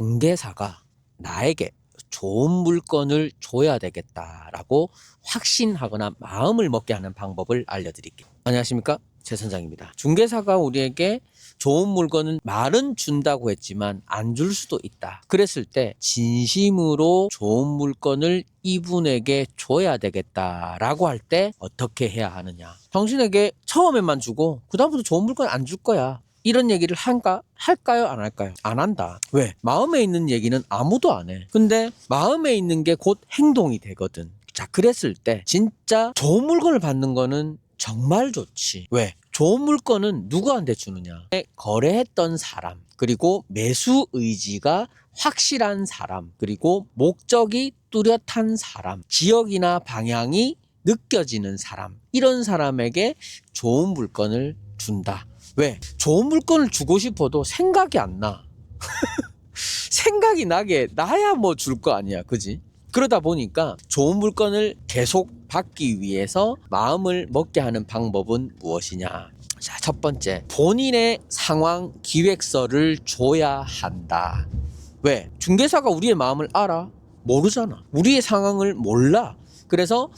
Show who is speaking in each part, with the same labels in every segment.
Speaker 1: 중개사가 나에게 좋은 물건을 줘야 되겠다라고 확신하거나 마음을 먹게 하는 방법을 알려드릴게요. 안녕하십니까? 최 선장입니다. 중개사가 우리에게 좋은 물건은 말은 준다고 했지만 안 줄 수도 있다. 그랬을 때 진심으로 좋은 물건을 이분에게 줘야 되겠다라고 할 때 어떻게 해야 하느냐. 당신에게 처음에만 주고 그다음부터 좋은 물건 안 줄 거야. 이런 얘기를 할까요? 안 할까요? 안 한다. 왜? 마음에 있는 얘기는 아무도 안 해. 근데 마음에 있는 게 곧 행동이 되거든. 자, 그랬을 때 진짜 좋은 물건을 받는 거는 정말 좋지. 왜? 좋은 물건은 누구한테 주느냐? 거래했던 사람, 그리고 매수 의지가 확실한 사람, 그리고 목적이 뚜렷한 사람, 지역이나 방향이 느껴지는 사람, 이런 사람에게 좋은 물건을 준다. 왜? 좋은 물건을 주고 싶어도 생각이 안 나. 생각이 나게 나야 뭐 줄 거 아니야. 그지? 그러다 보니까 좋은 물건을 계속 받기 위해서 마음을 먹게 하는 방법은 무엇이냐? 자, 첫 번째, 본인의 상황 기획서를 줘야 한다. 왜? 중개사가 우리의 마음을 알아? 모르잖아. 우리의 상황을 몰라. 그래서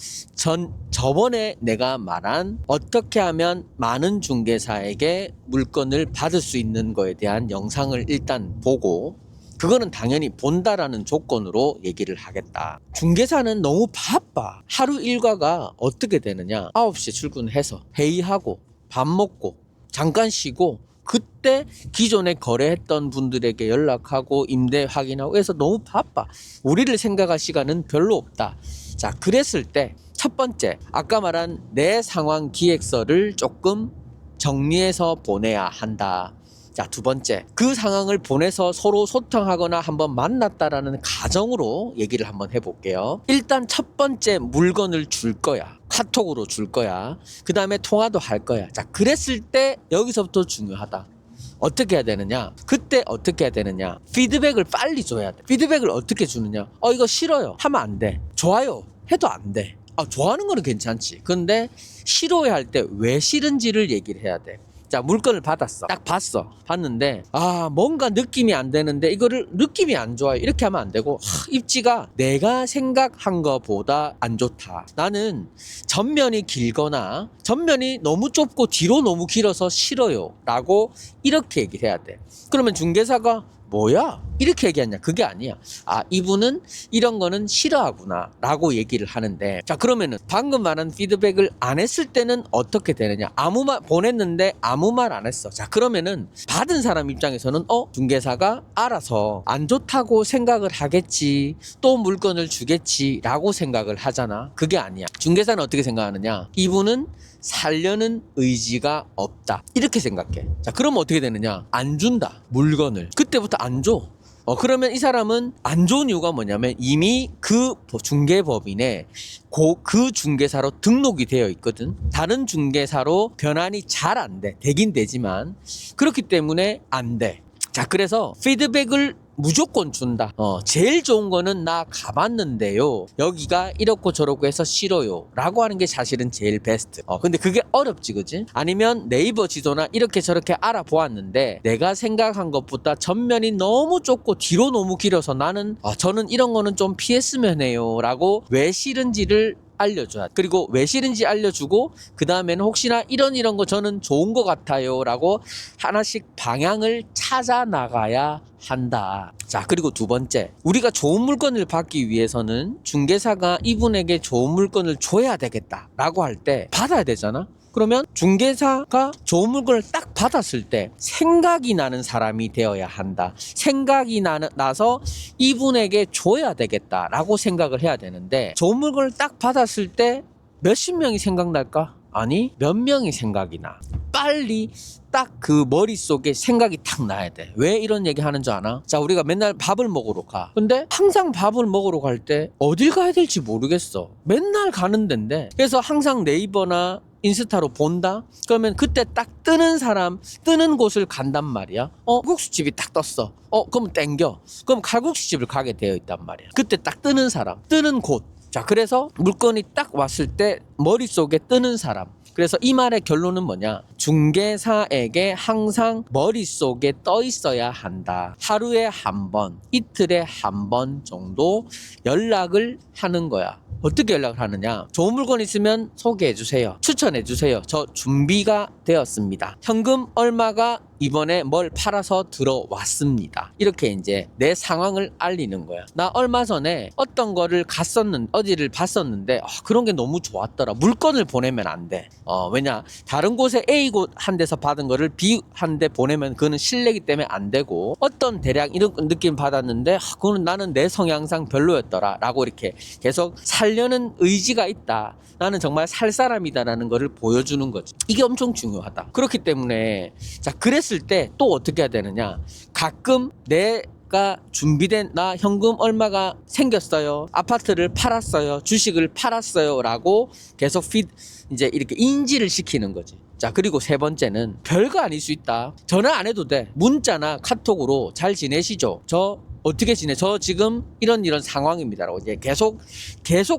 Speaker 1: 저번에 내가 말한 어떻게 하면 많은 중개사에게 물건을 받을 수 있는 거에 대한 영상을 일단 보고, 그거는 당연히 본다라는 조건으로 얘기를 하겠다. 중개사는 너무 바빠. 하루 일과가 어떻게 되느냐? 9시에 출근해서 회의하고 밥 먹고 잠깐 쉬고, 그때 기존에 거래했던 분들에게 연락하고 임대 확인하고 해서 너무 바빠. 우리를 생각할 시간은 별로 없다. 자, 그랬을 때 첫 번째, 아까 말한 내 상황 기획서를 조금 정리해서 보내야 한다. 자, 두 번째, 그 상황을 보내서 서로 소통하거나 한번 만났다라는 가정으로 얘기를 한번 해볼게요. 일단 첫 번째, 물건을 줄 거야. 카톡으로 줄 거야. 그 다음에 통화도 할 거야. 자, 그랬을 때 여기서부터 중요하다. 어떻게 해야 되느냐? 그때 어떻게 해야 되느냐? 피드백을 빨리 줘야 돼. 피드백을 어떻게 주느냐? 이거 싫어요. 하면 안 돼. 좋아요. 해도 안 돼. 좋아하는 거는 괜찮지. 근데 싫어할 때 왜 싫은지를 얘기를 해야 돼. 자, 물건을 받았어. 딱 봤어. 봤는데 뭔가 느낌이 안 되는데 이거를 느낌이 안 좋아요. 이렇게 하면 안 되고, 입지가 내가 생각한 것보다 안 좋다. 나는 전면이 길거나 전면이 너무 좁고 뒤로 너무 길어서 싫어요. 라고 이렇게 얘기를 해야 돼. 그러면 중개사가 뭐야? 이렇게 얘기하냐? 그게 아니야. 이분은 이런 거는 싫어하구나 라고 얘기를 하는데, 자, 그러면은 방금 말한 피드백을 안 했을 때는 어떻게 되느냐? 아무 말 보냈는데 아무 말 안 했어. 자, 그러면은 받은 사람 입장에서는 중개사가 알아서 안 좋다고 생각을 하겠지, 또 물건을 주겠지 라고 생각을 하잖아. 그게 아니야. 중개사는 어떻게 생각하느냐? 이분은 살려는 의지가 없다, 이렇게 생각해. 자, 그러면 어떻게 되느냐? 안 준다, 물건을. 그때부터 안 줘. 그러면 이 사람은 안 좋은 이유가 뭐냐면 이미 그 중개법인에 그 중개사로 등록이 되어 있거든. 다른 중개사로 변환이 잘 안 돼. 되긴 되지만 그렇기 때문에 안 돼. 자, 그래서 피드백을 무조건 준다. 제일 좋은 거는 나 가봤는데요, 여기가 이렇고 저렇고 해서 싫어요 라고 하는 게 사실은 제일 베스트. 근데 그게 어렵지, 그지? 아니면 네이버 지도나 이렇게 저렇게 알아보았는데 내가 생각한 것보다 전면이 너무 좁고 뒤로 너무 길어서 저는 이런 거는 좀 피했으면 해요 라고 왜 싫은지를 알려줘야 돼. 그리고 왜 싫은지 알려주고, 그 다음에는 혹시나 이런 거 저는 좋은 거 같아요 라고 하나씩 방향을 찾아 나가야 한다. 자, 그리고 두 번째, 우리가 좋은 물건을 받기 위해서는 중개사가 이분에게 좋은 물건을 줘야 되겠다 라고 할 때 받아야 되잖아. 그러면 중개사가 좋은 물건을 딱 받았을 때 생각이 나는 사람이 되어야 한다. 생각이 나서 이분에게 줘야 되겠다라고 생각을 해야 되는데, 좋은 물건을 딱 받았을 때 몇십 명이 생각날까? 아니, 몇 명이 생각이 나. 빨리 딱 그 머릿속에 생각이 탁 나야 돼. 왜 이런 얘기 하는 줄 아나? 자, 우리가 맨날 밥을 먹으러 가. 근데 항상 밥을 먹으러 갈 때 어딜 가야 될지 모르겠어. 맨날 가는 데인데. 그래서 항상 네이버나 인스타로 본다? 그러면 그때 딱 뜨는 곳을 간단 말이야. 칼국수집이 딱 떴어. 그럼 땡겨. 그럼 칼국수집을 가게 되어 있단 말이야. 그때 딱 뜨는 사람, 뜨는 곳. 자, 그래서 물건이 딱 왔을 때 머릿속에 뜨는 사람, 그래서 이 말의 결론은 뭐냐? 중개사에게 항상 머릿속에 떠 있어야 한다. 하루에 한 번, 이틀에 한 번 정도 연락을 하는 거야. 어떻게 연락을 하느냐? 좋은 물건 있으면 소개해 주세요. 추천해 주세요. 저 준비가 되었습니다. 현금 얼마가 이번에 뭘 팔아서 들어왔습니다. 이렇게 이제 내 상황을 알리는 거야. 나 얼마 전에 어떤 거를 어디를 봤었는데 그런 게 너무 좋았더라. 물건을 보내면 안 돼. 왜냐? 다른 곳에 A 곳 한 데서 받은 거를 B 한 데 보내면 그거는 실례기 때문에 안 되고, 어떤 대략 이런 느낌 받았는데 그거는 나는 내 성향상 별로였더라 라고 이렇게 계속 살려는 의지가 있다. 나는 정말 살 사람이다라는 거를 보여주는 거지. 이게 엄청 중요하다. 그렇기 때문에 자, 그랬을 때 또 어떻게 해야 되느냐? 가끔 내가 준비된 나 현금 얼마가 생겼어요. 아파트를 팔았어요. 주식을 팔았어요. 라고 계속 이제 이렇게 인지를 시키는 거지. 자, 그리고 세 번째는 별거 아닐 수 있다. 전화 안 해도 돼. 문자나 카톡으로 잘 지내시죠? 저 어떻게 지내? 저 지금 이런 상황입니다라고 이제 계속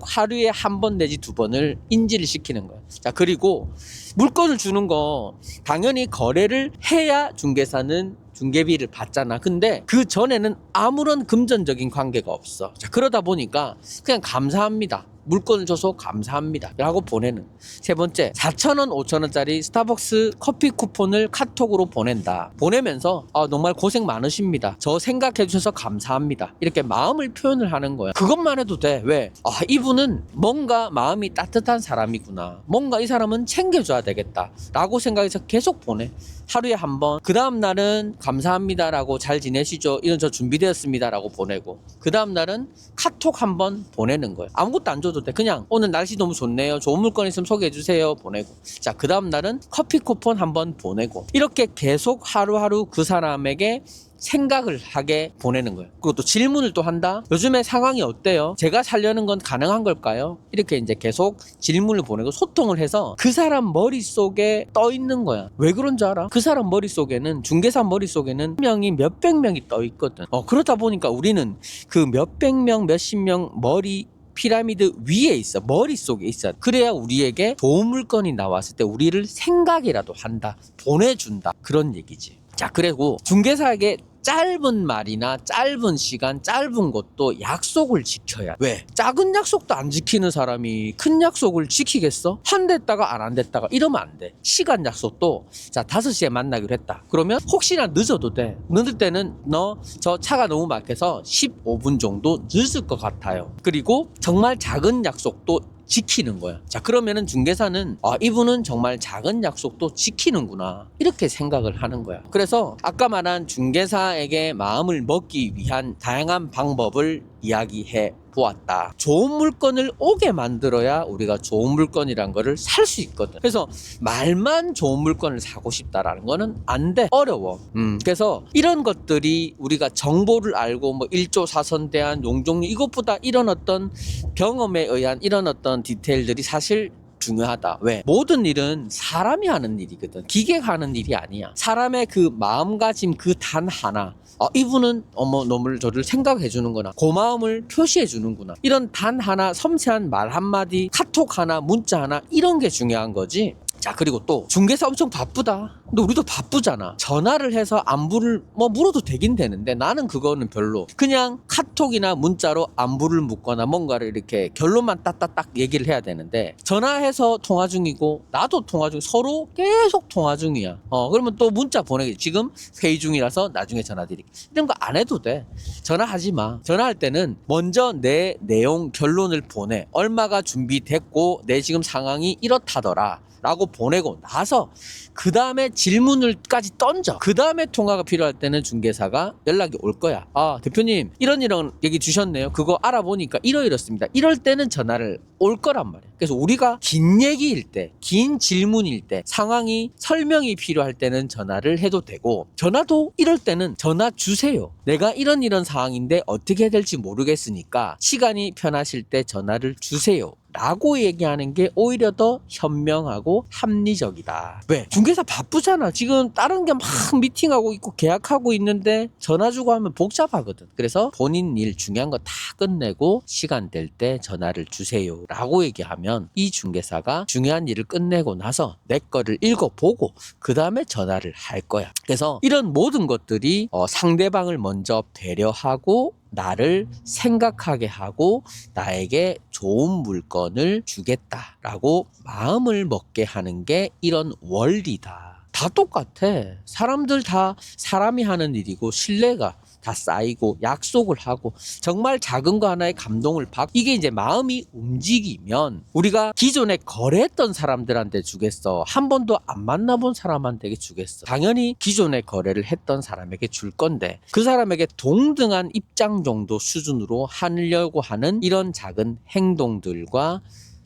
Speaker 1: 하루에 한 번 내지 두 번을 인지를 시키는 거야. 자, 그리고 물건을 주는 거 당연히 거래를 해야 중개사는 중개비를 받잖아. 근데 그 전에는 아무런 금전적인 관계가 없어. 자, 그러다 보니까 그냥 감사합니다. 물건을 줘서 감사합니다 라고 보내는. 세 번째, 4,000원 5,000원짜리 스타벅스 커피 쿠폰을 카톡으로 보낸다. 보내면서 정말 고생 많으십니다. 저 생각해 주셔서 감사합니다. 이렇게 마음을 표현을 하는 거야. 그것만 해도 돼. 왜? 이분은 뭔가 마음이 따뜻한 사람이구나. 뭔가 이 사람은 챙겨줘야 되겠다 라고 생각해서 계속 보내. 하루에 한 번. 그 다음 날은 감사합니다 라고 잘 지내시죠? 이런 저 준비되었습니다 라고 보내고, 그 다음 날은 카톡 한 번 보내는 거예요. 아무것도 안 줘도 돼. 그냥 오늘 날씨 너무 좋네요. 좋은 물건 있으면 소개해 주세요. 보내고. 자, 그 다음 날은 커피 쿠폰 한 번 보내고. 이렇게 계속 하루하루 그 사람에게 생각을 하게 보내는 거예요. 그리고 또 질문을 또 한다. 요즘에 상황이 어때요? 제가 살려는 건 가능한 걸까요? 이렇게 이제 계속 질문을 보내고 소통을 해서 그 사람 머릿속에 떠 있는 거야. 왜 그런 줄 알아? 그 사람 머릿속에는, 중개사 머릿속에는 몇백 명이 떠 있거든. 그러다 보니까 우리는 그 몇백 명, 몇십 명 머리 피라미드 위에 있어. 머릿속에 있어. 그래야 우리에게 좋은 물건이 나왔을 때 우리를 생각이라도 한다. 보내준다. 그런 얘기지. 자, 그리고 중개사에게 짧은 말이나 짧은 시간, 짧은 것도 약속을 지켜야. 왜? 작은 약속도 안 지키는 사람이 큰 약속을 지키겠어? 한 됐다가 안 됐다가 이러면 안 돼. 시간 약속도 자 5시에 만나기로 했다. 그러면 혹시나 늦어도 돼. 늦을 때는 너 저 차가 너무 막혀서 15분 정도 늦을 것 같아요. 그리고 정말 작은 약속도 지키는 거야. 자, 그러면은 중개사는 이분은 정말 작은 약속도 지키는구나 이렇게 생각을 하는 거야. 그래서 아까 말한 중개사에게 마음을 먹기 위한 다양한 방법을 이야기해 보았다. 좋은 물건을 오게 만들어야 우리가 좋은 물건이란 거를 살 수 있거든. 그래서 말만 좋은 물건을 사고 싶다라는 거는 안 돼. 어려워. 그래서 이런 것들이 우리가 정보를 알고 뭐 1조 사선대안, 용종리 이것보다 이런 어떤 경험에 의한 이런 어떤 디테일들이 사실 중요하다. 왜? 모든 일은 사람이 하는 일이거든. 기계가 하는 일이 아니야. 사람의 그 마음가짐 그 단 하나. 이분은 너무 저를 생각해 주는구나. 고마움을 표시해 주는구나. 이런 단 하나, 섬세한 말 한마디, 카톡 하나, 문자 하나 이런 게 중요한 거지. 자, 그리고 또 중개사 엄청 바쁘다. 근데 우리도 바쁘잖아. 전화를 해서 안부를 물어도 되긴 되는데 나는 그거는 별로. 그냥 카톡이나 문자로 안부를 묻거나 뭔가를 이렇게 결론만 따따딱 얘기를 해야 되는데, 전화해서 통화 중이고 나도 통화 중, 서로 계속 통화 중이야. 그러면 또 문자 보내기. 지금 회의 중이라서 나중에 전화드릴게. 이런 거 안 해도 돼. 전화하지 마. 전화할 때는 먼저 내 내용 결론을 보내. 얼마가 준비됐고 내 지금 상황이 이렇다더라 라고 보내고 나서 그 다음에 질문을까지 던져. 그 다음에 통화가 필요할 때는 중개사가 연락이 올 거야. 대표님 이런 얘기 주셨네요. 그거 알아보니까 이러이렇습니다. 이럴 때는 전화를 올 거란 말이야. 그래서 우리가 긴 얘기일 때, 긴 질문일 때, 상황이 설명이 필요할 때는 전화를 해도 되고, 전화도 이럴 때는 전화 주세요. 내가 이런 상황인데 어떻게 해야 될지 모르겠으니까 시간이 편하실 때 전화를 주세요 라고 얘기하는 게 오히려 더 현명하고 합리적이다. 왜? 중개사 바쁘잖아. 지금 다른 게 막 미팅하고 있고 계약하고 있는데 전화 주고 하면 복잡하거든. 그래서 본인 일 중요한 거 다 끝내고 시간 될 때 전화를 주세요 라고 얘기하면 이 중개사가 중요한 일을 끝내고 나서 내 거를 읽어보고 그 다음에 전화를 할 거야. 그래서 이런 모든 것들이 상대방을 먼저 배려하고 나를 생각하게 하고 나에게 좋은 물건을 주겠다라고 마음을 먹게 하는 게 이런 원리다. 다 똑같아. 사람들 다 사람이 하는 일이고 신뢰가 다 쌓이고 약속을 하고 정말 작은 거 하나에 감동을 받고 이게 이제 마음이 움직이면 우리가 기존에 거래했던 사람들한테 주겠어? 한 번도 안 만나본 사람한테 주겠어? 당연히 기존에 거래를 했던 사람에게 줄 건데 그 사람에게 동등한 입장 정도 수준으로 하려고 하는 이런 작은 행동들과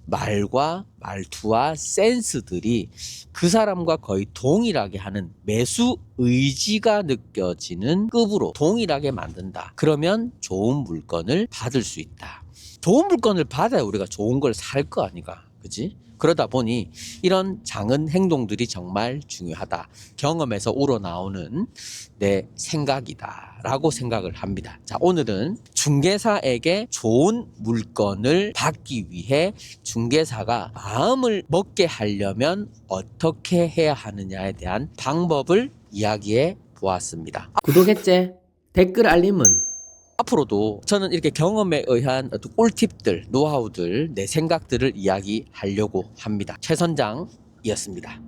Speaker 1: 말과 말투와 센스들이 그 사람과 거의 동일하게 하는 매수 의지가 느껴지는 급으로 동일하게 만든다. 그러면 좋은 물건을 받을 수 있다. 좋은 물건을 받아야 우리가 좋은 걸 살 거 아니가. 그지? 그러다 보니 이런 작은 행동들이 정말 중요하다. 경험에서 우러나오는 내 생각이다 라고 생각을 합니다. 자, 오늘은 중개사에게 좋은 물건을 받기 위해 중개사가 마음을 먹게 하려면 어떻게 해야 하느냐에 대한 방법을 이야기해 보았습니다. 구독했지? 댓글 알림은? 앞으로도 저는 이렇게 경험에 의한 어떤 꿀팁들, 노하우들, 내 생각들을 이야기하려고 합니다. 최 선장이었습니다.